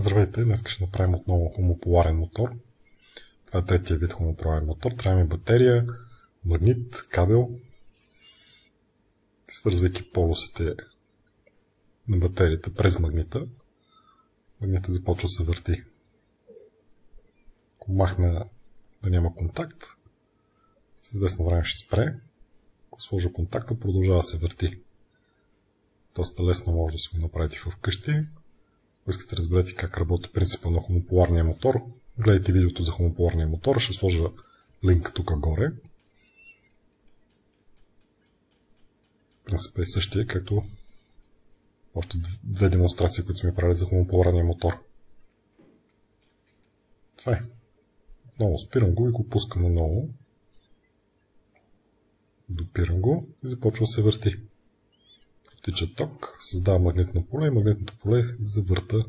Здравейте, днес ще направим отново хомополарен мотор. Това е третия вид хомополарен мотор. Трябва ми батерия, магнит, кабел. Свързвайки полусите на батерията през магнита, магнитът започва да се върти. Ако махна да няма контакт, след известно време ще спре. Ако сложа контакта, продължава да се върти. Доста лесно може да си го направите вкъщи. Ако искате да разберете как работи принципа на хомополарния мотор, гледайте видеото за хомополарния мотор, ще сложа линк тук горе. Принципът е същия, както още две демонстрации, които сме правили за хомополарния мотор. Това е. Отново спирам го и го пускам наново. Допирам го и започва да се върти. Протича ток, създава магнитно поле и магнитното поле завърта